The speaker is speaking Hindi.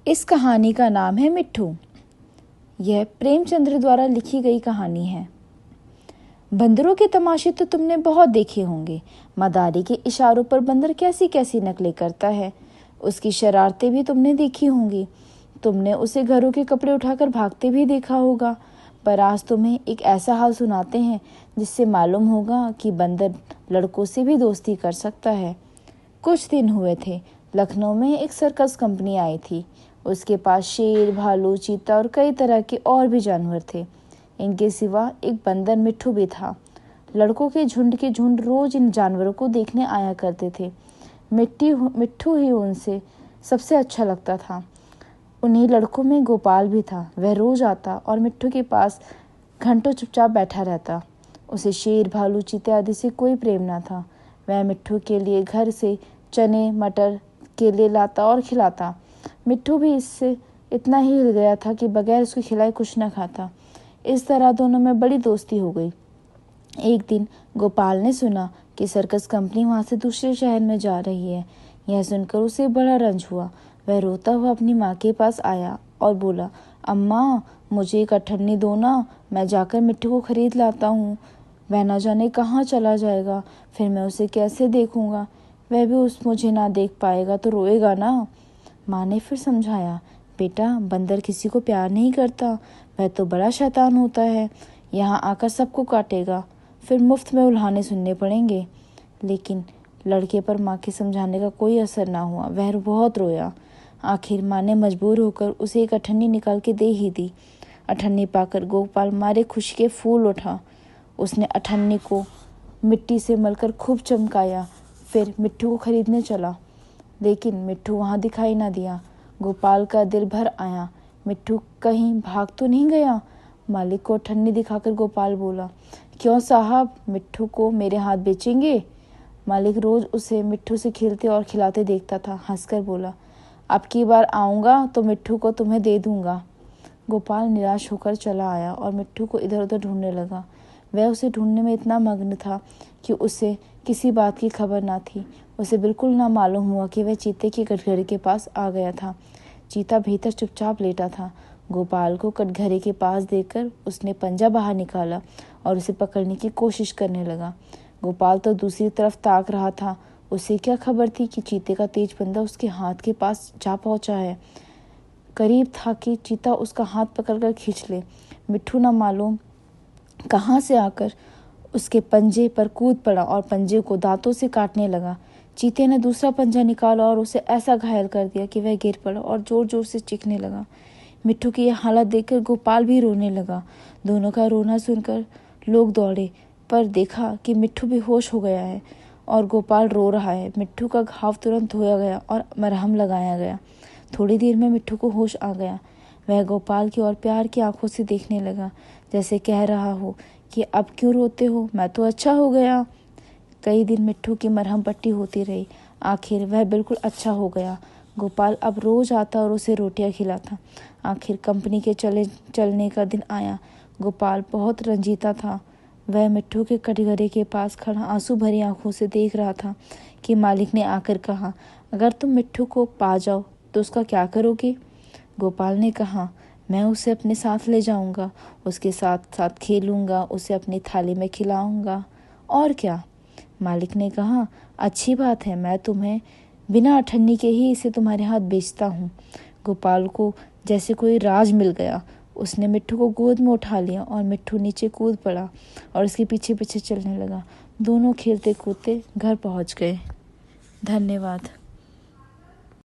इस कहानी का नाम है मिट्ठू। यह प्रेमचंद्र द्वारा लिखी गई कहानी है। बंदरों के तमाशे तो तुमने बहुत देखे होंगे। मदारी के इशारों पर बंदर कैसी कैसी नकलें करता है। उसकी शरारतें भी तुमने देखी होंगी। तुमने उसे घरों के कपड़े उठाकर भागते भी देखा होगा। पर आज तुम्हें एक ऐसा हाल सुनाते हैं जिससे मालूम होगा कि बंदर लड़कों से भी दोस्ती कर सकता है। कुछ दिन हुए थे, लखनऊ में एक सर्कस कंपनी आई थी। उसके पास शेर, भालू, चीता और कई तरह के और भी जानवर थे। इनके सिवा एक बंदर मिट्ठू भी था। लड़कों के झुंड रोज इन जानवरों को देखने आया करते थे। मिट्ठू ही उनसे सबसे अच्छा लगता था। उन्हीं लड़कों में गोपाल भी था। वह रोज आता और मिट्ठू के पास घंटों चुपचाप बैठा रहता। उसे शेर, भालू, चीते आदि से कोई प्रेम न था। वह मिट्ठू के लिए घर से चने, मटर, केले लाता और खिलाता। मिट्ठू भी इससे इतना ही हिल गया था कि बगैर उसके खिलाए कुछ न खाता। इस तरह दोनों में बड़ी दोस्ती हो गई। एक दिन गोपाल ने सुना कि सर्कस कंपनी वहां से दूसरे शहर में जा रही है। यह सुनकर उसे बड़ा रंज हुआ। वह रोता हुआ अपनी माँ के पास आया और बोला, अम्मा, मुझे एक अठन्नी दो ना, मैं जाकर मिट्ठू को खरीद लाता हूँ। वह न जाने कहाँ चला जाएगा, फिर मैं उसे कैसे देखूंगा। वह भी मुझे ना देख पाएगा तो रोएगा ना। माँ ने फिर समझाया, बेटा, बंदर किसी को प्यार नहीं करता। वह तो बड़ा शैतान होता है। यहाँ आकर सबको काटेगा, फिर मुफ्त में उल्हाने सुनने पड़ेंगे। लेकिन लड़के पर माँ के समझाने का कोई असर ना हुआ। वह बहुत रोया। आखिर माँ ने मजबूर होकर उसे एक अठन्नी निकाल के दे ही दी। अठन्नी पाकर गोपाल मारे खुशी के फूल उठा। उसने अठन्नी को मिट्टी से मलकर खूब चमकाया। फिर मिट्ठू को खरीदने चला, लेकिन मिट्ठू वहां दिखाई ना दिया। गोपाल का दिल भर आया। मिट्ठू कहीं भाग तो नहीं गया। मालिक को अठन्नी दिखाकर गोपाल बोला, क्यों साहब, मिट्ठू को मेरे हाथ बेचेंगे? मालिक रोज उसे मिट्ठू से खेलते और खिलाते देखता था। हंसकर बोला, अब की बार आऊंगा तो मिट्ठू को तुम्हें दे दूंगा। गोपाल निराश होकर चला आया और मिट्ठू को इधर उधर ढूंढने लगा। वह उसे ढूंढने में इतना मग्न था कि उसे किसी बात की खबर ना थी। उसे बिल्कुल ना मालूम हुआ कि वह चीते के कटघरे के पास आ गया था। चीता भीतर चुपचाप लेटा था। गोपाल को कटघरे के पास देखकर उसने पंजा बाहर निकाला और उसे पकड़ने की कोशिश करने लगा। गोपाल तो दूसरी तरफ ताक रहा था। उसे क्या खबर थी कि चीते का तेज पंजा उसके हाथ के पास जा पहुंचा है। करीब था कि चीता उसका हाथ पकड़कर खींच ले। मिट्ठू ना मालूम कहाँ से आकर उसके पंजे पर कूद पड़ा और पंजे को दांतों से काटने लगा। चीते ने दूसरा पंजा निकाला और उसे ऐसा घायल कर दिया कि वह गिर पड़ा और जोर जोर से चीखने लगा। मिट्ठू की यह हालत देखकर गोपाल भी रोने लगा। दोनों का रोना सुनकर लोग दौड़े, पर देखा कि मिट्ठू बेहोश हो गया है और गोपाल रो रहा है। मिट्ठू का घाव तुरंत धोया गया और मरहम लगाया गया। थोड़ी देर में मिट्ठू को होश आ गया। वह गोपाल की ओर प्यार की आंखों से देखने लगा, जैसे कह रहा हो कि अब क्यों रोते हो, मैं तो अच्छा हो गया। कई दिन मिट्ठू की मरहम पट्टी होती रही। आखिर वह बिल्कुल अच्छा हो गया। गोपाल अब रोज आता और उसे रोटियां खिलाता। आखिर कंपनी के चलने का दिन आया। गोपाल बहुत रंजीता था। वह मिट्ठू के कटघरे के पास खड़ा आंसू भरी आंखों से देख रहा था कि मालिक ने आकर कहा, अगर तुम मिट्ठू को पा जाओ तो उसका क्या करोगे? गोपाल ने कहा, मैं उसे अपने साथ ले जाऊंगा, उसके साथ साथ खेलूंगा, उसे अपनी थाली में खिलाऊंगा, और क्या? मालिक ने कहा, अच्छी बात है, मैं तुम्हें बिना अठन्नी के ही इसे तुम्हारे हाथ बेचता हूँ। गोपाल को जैसे कोई राज मिल गया। उसने मिट्ठू को गोद में उठा लिया और मिट्ठू नीचे कूद पड़ा और उसके पीछे पीछे चलने लगा। दोनों खेलते कूदते घर पहुँच गए। धन्यवाद।